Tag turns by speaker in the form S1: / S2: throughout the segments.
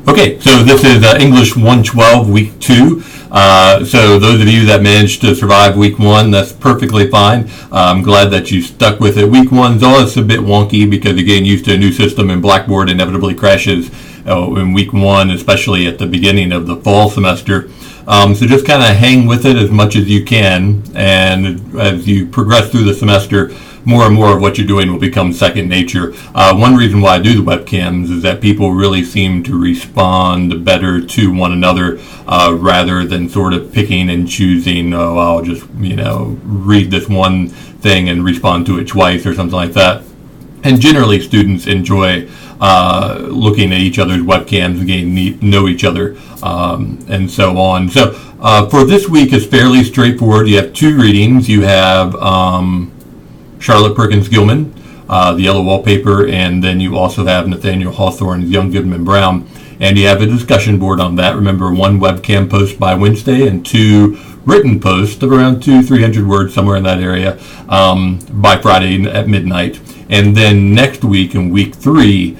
S1: Okay, so this is English 112, week 2. So those of you that managed to survive week 1, that's perfectly fine. I'm glad that you stuck with it. Week 1's always a bit wonky because you're getting used to a new system, and Blackboard inevitably crashes in week 1, especially at the beginning of the fall semester. So just kind of hang with it as much as you can, and as you progress through the semester, more and more of what you're doing will become second nature. One reason why I do the webcams is that people really seem to respond better to one another rather than sort of picking and choosing, oh, I'll just, read this one thing and respond to it twice or something like that. And generally, students enjoy looking at each other's webcams and getting to know each other and so on. So for this week, it's fairly straightforward. You have 2 readings. You have Charlotte Perkins Gilman, The Yellow Wallpaper, and then you also have Nathaniel Hawthorne's Young Goodman Brown. And you have a discussion board on that. Remember, 1 webcam post by Wednesday and 2 written posts of around 200-300 words, somewhere in that area, by Friday at midnight. And then next week, in week 3,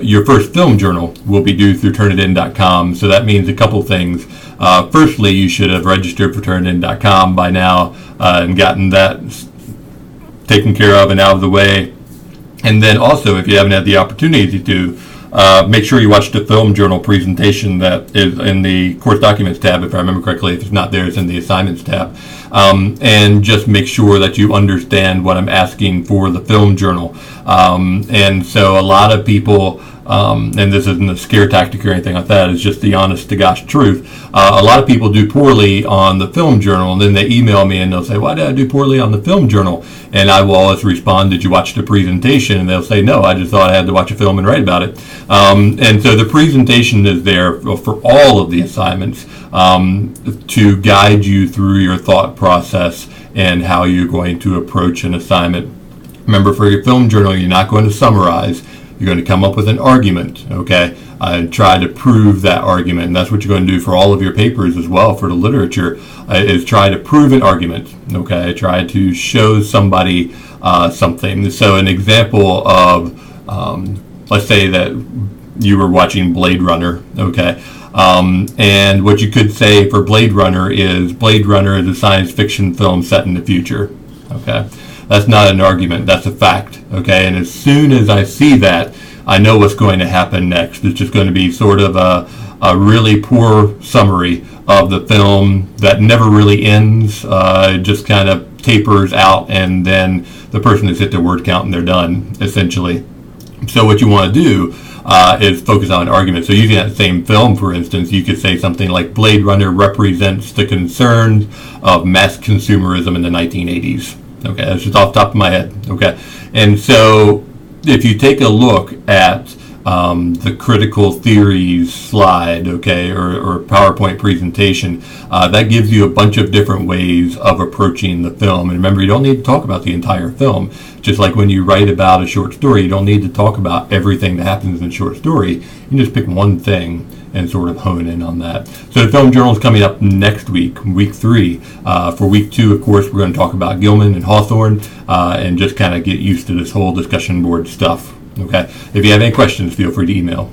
S1: your first film journal will be due through turnitin.com. So that means a couple things. Firstly, you should have registered for turnitin.com by now and gotten that taken care of and out of the way. And then also, if you haven't had the opportunity to, make sure you watch the film journal presentation that is in the course documents tab, if I remember correctly. If it's not there, it's in the assignments tab. And just make sure that you understand what I'm asking for the film journal. And so a lot of people, and this isn't a scare tactic or anything like that, it's just the honest to gosh truth. A lot of people do poorly on the film journal, and then they email me and they'll say, why did I do poorly on the film journal? And I will always respond, did you watch the presentation? And they'll say, no, I just thought I had to watch a film and write about it. And so the presentation is there for all of the assignments to guide you through your thought process and how you're going to approach an assignment. Remember, for your film journal, you're not going to summarize. You're going to come up with an argument, okay, and try to prove that argument. And that's what you're going to do for all of your papers as well for the literature, is try to prove an argument, okay, try to show somebody something. So an example of, let's say that you were watching Blade Runner, okay, and what you could say for Blade Runner is a science fiction film set in the future, okay. That's not an argument, that's a fact, okay? And as soon as I see that, I know what's going to happen next. It's just going to be sort of a really poor summary of the film that never really ends. It just kind of tapers out, and then the person has hit their word count and they're done, essentially. So what you want to do is focus on an argument. So using that same film, for instance, you could say something like Blade Runner represents the concerns of mass consumerism in the 1980s. Okay, that's just off the top of my head. Okay, and so if you take a look at the critical theories slide, okay, or PowerPoint presentation, that gives you a bunch of different ways of approaching the film. And remember, you don't need to talk about the entire film. Just like when you write about a short story, you don't need to talk about everything that happens in a short story. You can just pick one thing and sort of hone in on that. So the film journal is coming up next week, week 3. For week 2, of course, we're going to talk about Gilman and Hawthorne and just kind of get used to this whole discussion board stuff. Okay. If you have any questions, feel free to email.